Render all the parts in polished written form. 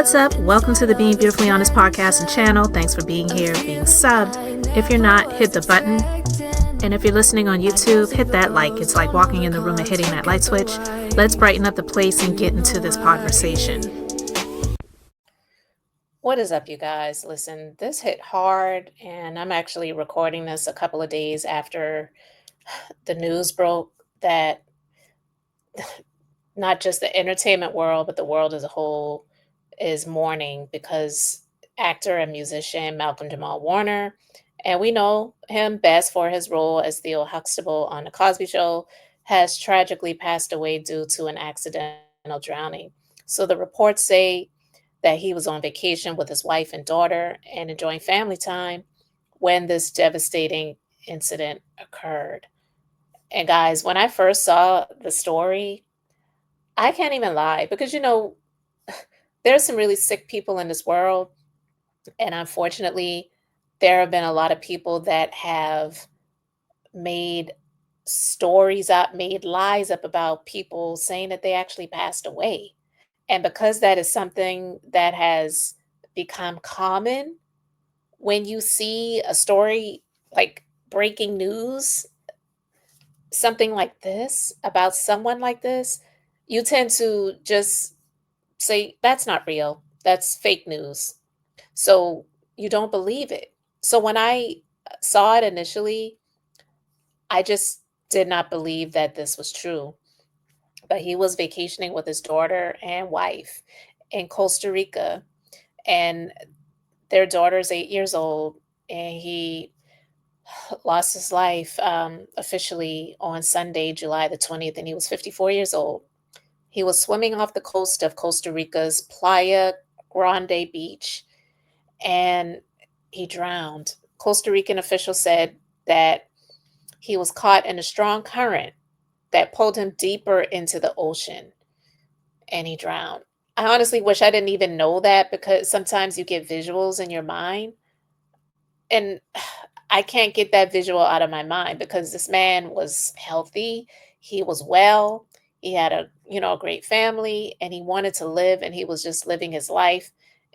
What's up? Welcome to the Being Beautifully Honest podcast and channel. Thanks for being here, being subbed. If you're not, hit the button. And if you're listening on YouTube, hit that like. It's like walking in the room and hitting that light switch. Let's brighten up the place and get into this conversation. What is up, you guys? Listen, this hit hard, and I'm actually recording this a couple of days after the news broke that not just the entertainment world, but the world as a whole is mourning because actor and musician Malcolm-Jamal Warner, and we know him best for his role as Theo Huxtable on The Cosby Show, has tragically passed away due to an accidental drowning. So the reports say that he was on vacation with his wife and daughter and enjoying family time when this devastating incident occurred. And guys, when I first saw the story, I can't even lie because there's some really sick people in this world. And unfortunately, there have been a lot of people that have made stories up, made lies up about people saying that they actually passed away. And because that is something that has become common, when you see a story like breaking news, something like this about someone like this, you tend to just say, that's not real. That's fake news. So you don't believe it. So when I saw it initially, I just did not believe that this was true. But he was vacationing with his daughter and wife in Costa Rica, and their daughter's 8 years old, and he lost his life officially on Sunday, July the 20th, and he was 54 years old. He was swimming off the coast of Costa Rica's Playa Grande Beach, and he drowned. Costa Rican officials said that he was caught in a strong current that pulled him deeper into the ocean, and he drowned. I honestly wish I didn't even know that because sometimes you get visuals in your mind, and I can't get that visual out of my mind because this man was healthy, he was well, he had a great family, and he wanted to live, and he was just living his life,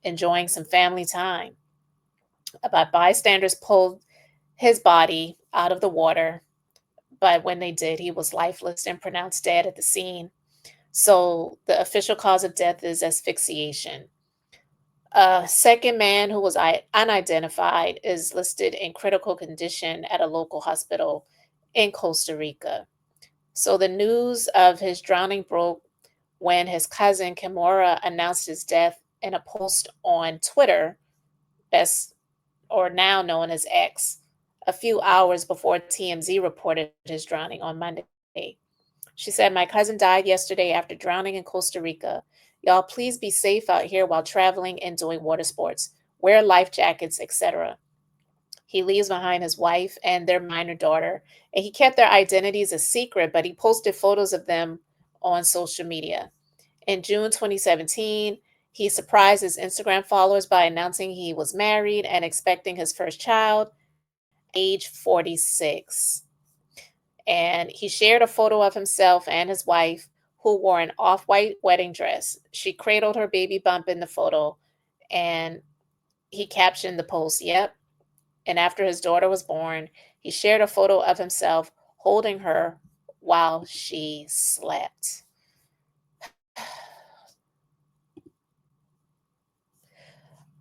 enjoying some family time. But bystanders pulled his body out of the water, but when they did, he was lifeless and pronounced dead at the scene. So the official cause of death is asphyxiation. A second man who was unidentified is listed in critical condition at a local hospital in Costa Rica. So the news of his drowning broke when his cousin Kimura announced his death in a post on Twitter, best or now known as X, a few hours before TMZ reported his drowning on Monday. She said, "My cousin died yesterday after drowning in Costa Rica. Y'all, please be safe out here while traveling and doing water sports. Wear life jackets, etc." He leaves behind his wife and their minor daughter, and he kept their identities a secret, but he posted photos of them on social media. In June 2017, he surprised his Instagram followers by announcing he was married and expecting his first child, age 46. And he shared a photo of himself and his wife, who wore an off-white wedding dress. She cradled her baby bump in the photo, and he captioned the post, "Yep." And after his daughter was born, he shared a photo of himself holding her while she slept.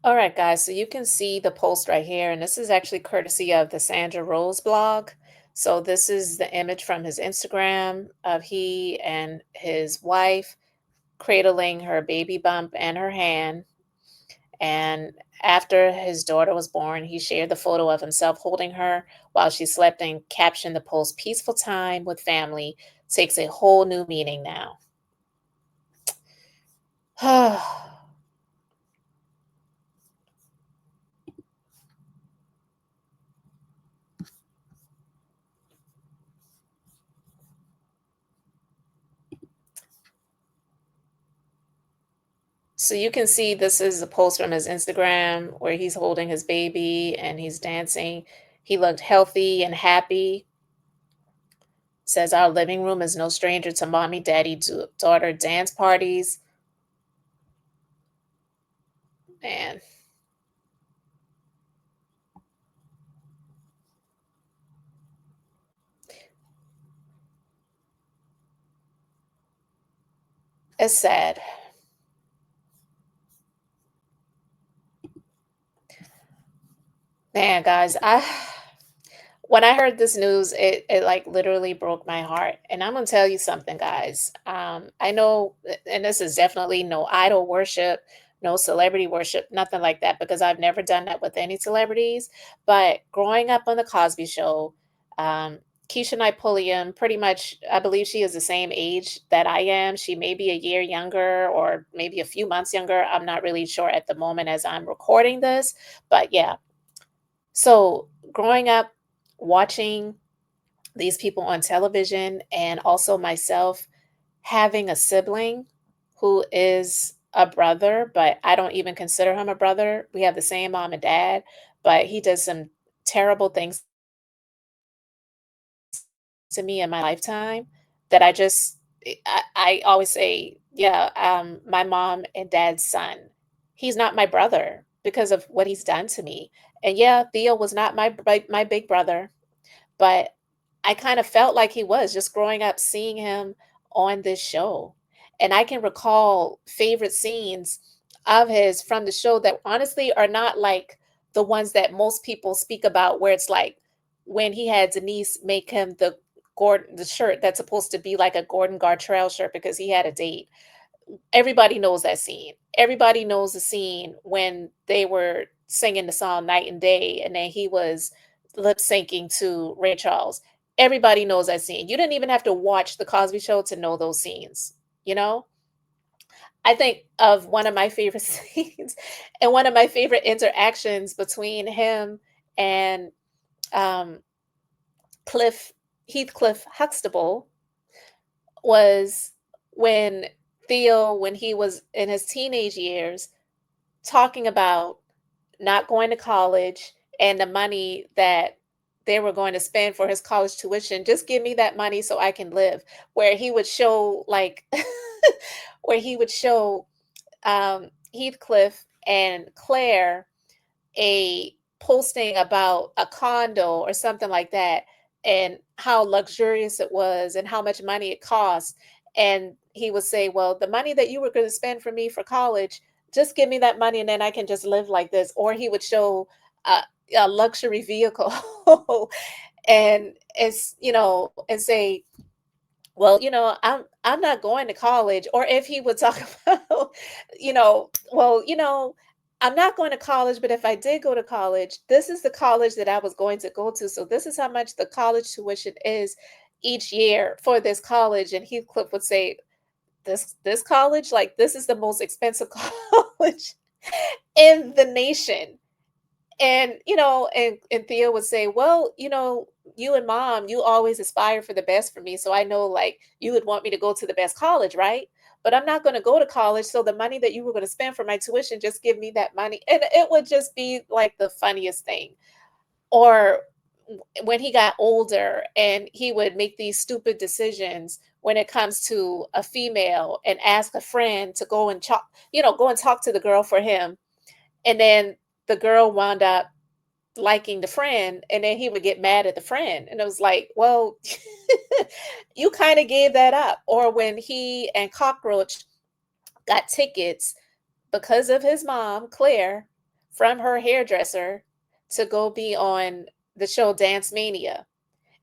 All right, guys, so you can see the post right here, and this is actually courtesy of the Sandra Rose blog. So this is the image from his Instagram of he and his wife cradling her baby bump in her hand. And after his daughter was born, he shared the photo of himself holding her while she slept and captioned the post, "Peaceful time with family takes a whole new meaning now." So you can see this is a post from his Instagram where he's holding his baby and he's dancing. He looked healthy and happy. Says, "Our living room is no stranger to mommy, daddy, daughter dance parties." Man, it's sad. Man, guys, I when I heard this news, it like literally broke my heart. And I'm gonna tell you something, guys. I know, and this is definitely no idol worship, no celebrity worship, nothing like that, because I've never done that with any celebrities. But growing up on the Cosby Show, um, Keisha Knight Pulliam, pretty much, I believe she is the same age that I am. She may be a year younger or maybe a few months younger. I'm not really sure at the moment as I'm recording this, but yeah, so, growing up watching these people on television and also myself having a sibling who is a brother, but I don't even consider him a brother. We have the same mom and dad, but he does some terrible things to me in my lifetime that I just I always say, yeah, my mom and dad's son. He's not my brother because of what he's done to me. And yeah, Theo was not my big brother, but I kind of felt like he was just growing up seeing him on this show. And I can recall favorite scenes of his from the show that honestly are not like the ones that most people speak about, where it's like when he had Denise make him the shirt that's supposed to be like a Gordon Gartrell shirt because he had a date. Everybody knows that scene. Everybody knows the scene when they were singing the song Night and Day, and then he was lip syncing to Ray Charles. Everybody knows that scene. You didn't even have to watch The Cosby Show to know those scenes, you know? I think of one of my favorite scenes and one of my favorite interactions between him and um, Cliff Heathcliff Huxtable was when Theo, when he was in his teenage years, talking about not going to college and the money that they were going to spend for his college tuition. Just give me that money so I can live. Where he would show like where he would show Heathcliff and Claire a posting about a condo or something like that and how luxurious it was and how much money it cost. And he would say, well, the money that you were going to spend for me for college, just give me that money and then I can just live like this. Or he would show a, a luxury vehicle and it's, and say, well, I'm not going to college. Or if he would talk about, well, I'm not going to college, but if I did go to college, this is the college that I was going to go to. So this is how much the college tuition is each year for this college. And Heathcliff would say, this college, like this is the most expensive college in the nation. And, and Theo would say, well, you and mom, you always aspire for the best for me. So I know like you would want me to go to the best college, right? But I'm not going to go to college. So the money that you were going to spend for my tuition, just give me that money. And it would just be like the funniest thing. Or when he got older and he would make these stupid decisions when it comes to a female and ask a friend to go and go and talk to the girl for him. And then the girl wound up liking the friend, and then he would get mad at the friend. And it was like, well, you kind of gave that up. Or when he and Cockroach got tickets because of his mom, Claire, from her hairdresser to go be on the show Dance Mania.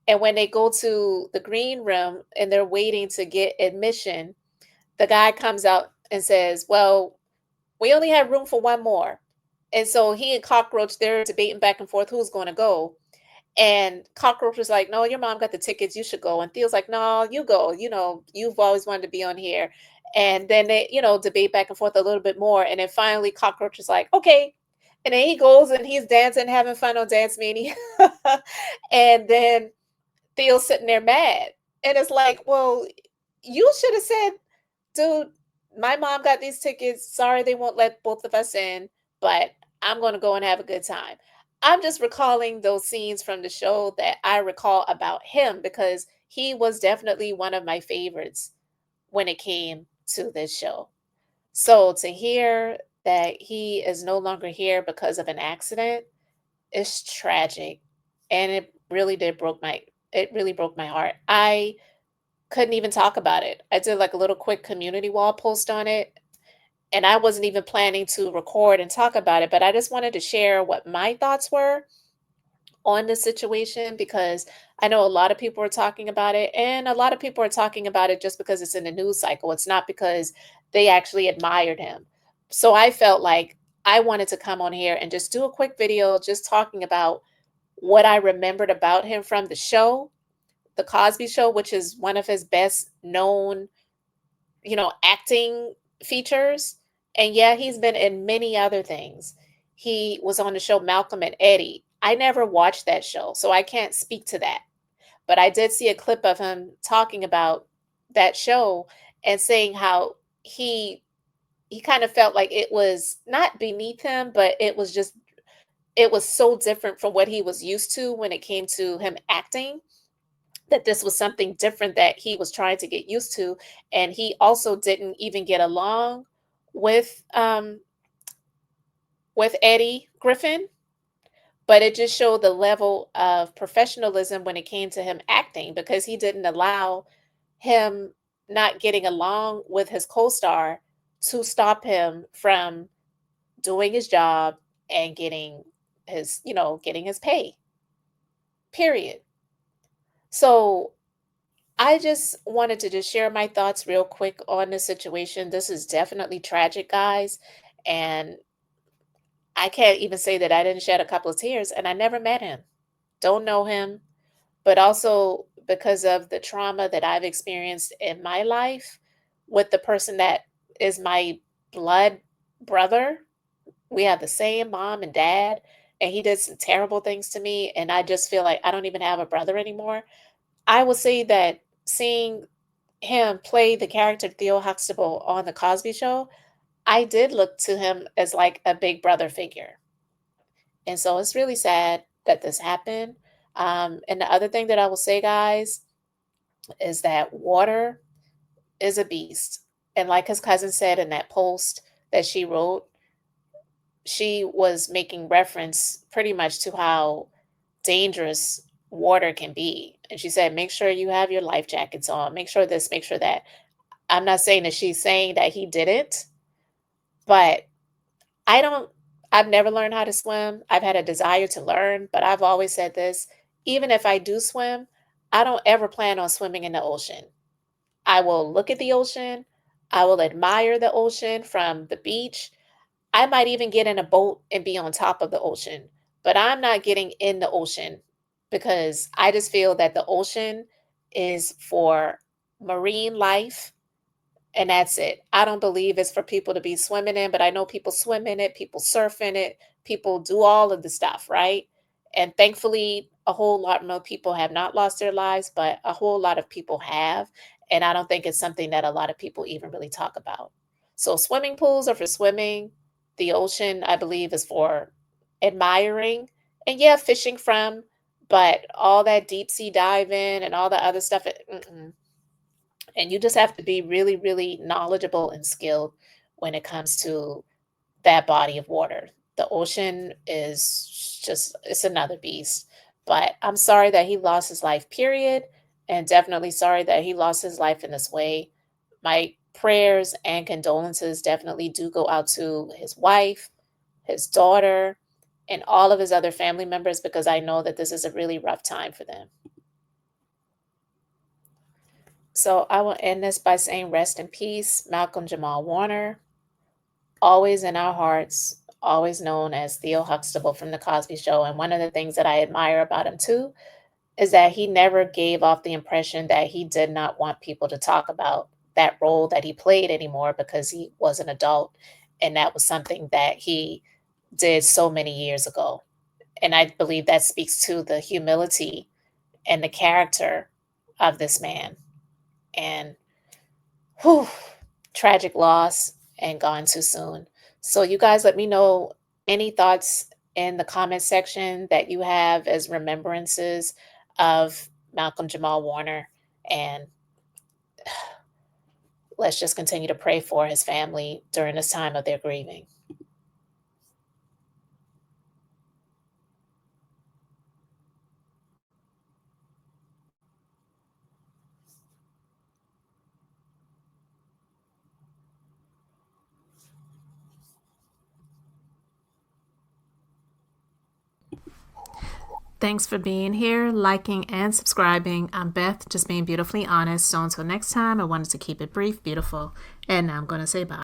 And when they go to the green room and they're waiting to get admission, the guy comes out and says, well, we only have room for one more. And so he and Cockroach, they're debating back and forth who's going to go. And Cockroach was like, no, your mom got the tickets. You should go. And Theo's like, no, you go. You've always wanted to be on here. And then they, debate back and forth a little bit more. And then finally, Cockroach is like, okay. And then he goes and he's dancing, having fun on Dance Mania. And then Theo's sitting there mad. And it's like, well, you should have said, dude, my mom got these tickets. Sorry, they won't let both of us in, but I'm going to go and have a good time. I'm just recalling those scenes from the show that I recall about him because he was definitely one of my favorites when it came to this show. So to hear that he is no longer here because of an accident is tragic, and it really broke my heart. I couldn't even talk about it. I did like a little quick community wall post on it, and I wasn't even planning to record and talk about it, but I just wanted to share what my thoughts were on the situation because I know a lot of people are talking about it, and a lot of people are talking about it just because it's in the news cycle. It's not because they actually admired him. So I felt like I wanted to come on here and just do a quick video just talking about what I remembered about him from the show, The Cosby Show, which is one of his best known, acting features. And yeah, he's been in many other things. He was on the show Malcolm and Eddie. I never watched that show, so I can't speak to that. But I did see a clip of him talking about that show and saying how he kind of felt like it was not beneath him, but it was so different from what he was used to when it came to him acting, that this was something different that he was trying to get used to. And he also didn't even get along with Eddie Griffin, but it just showed the level of professionalism when it came to him acting, because he didn't allow him not getting along with his co-star to stop him from doing his job and getting his pay. Period. So I just wanted to just share my thoughts real quick on the situation. This is definitely tragic, guys. And I can't even say that I didn't shed a couple of tears, and I never met him. Don't know him, but also because of the trauma that I've experienced in my life with the person that is my blood brother. We have the same mom and dad, and he did some terrible things to me. And I just feel like I don't even have a brother anymore. I will say that seeing him play the character Theo Huxtable on The Cosby Show, I did look to him as like a big brother figure. And so it's really sad that this happened. And the other thing that I will say, guys, is that water is a beast. And like his cousin said in that post that she wrote, she was making reference pretty much to how dangerous water can be. And she said, make sure you have your life jackets on, make sure this, make sure that. I'm not saying that she's saying that he didn't, but I don't, I've never learned how to swim. I've had a desire to learn, but I've always said this, even if I do swim, I don't ever plan on swimming in the ocean. I will look at the ocean. I will admire the ocean from the beach. I might even get in a boat and be on top of the ocean, but I'm not getting in the ocean because I just feel that the ocean is for marine life, and that's it. I don't believe it's for people to be swimming in, but I know people swim in it, people surf in it, people do all of the stuff, right? And thankfully, a whole lot more people have not lost their lives, but a whole lot of people have. And I don't think it's something that a lot of people even really talk about. So, swimming pools are for swimming. The ocean, I believe, is for admiring and, yeah, fishing from. But all that deep sea diving and all the other stuff, mm-mm. And you just have to be really, really knowledgeable and skilled when it comes to that body of water. The ocean is just, it's another beast. But I'm sorry that he lost his life, period. And definitely sorry that he lost his life in this way. My prayers and condolences definitely do go out to his wife, his daughter, and all of his other family members, because I know that this is a really rough time for them. So I will end this by saying rest in peace, Malcolm-Jamal Warner, always in our hearts, always known as Theo Huxtable from The Cosby Show. And one of the things that I admire about him too is that he never gave off the impression that he did not want people to talk about that role that he played anymore, because he was an adult. And that was something that he did so many years ago. And I believe that speaks to the humility and the character of this man. And whew, tragic loss and gone too soon. So you guys let me know any thoughts in the comment section that you have as remembrances of Malcolm-Jamal Warner. And let's just continue to pray for his family during this time of their grieving. Thanks for being here, liking, and subscribing. I'm Beth, just being beautifully honest. So until next time, I wanted to keep it brief, beautiful, and now I'm going to say bye.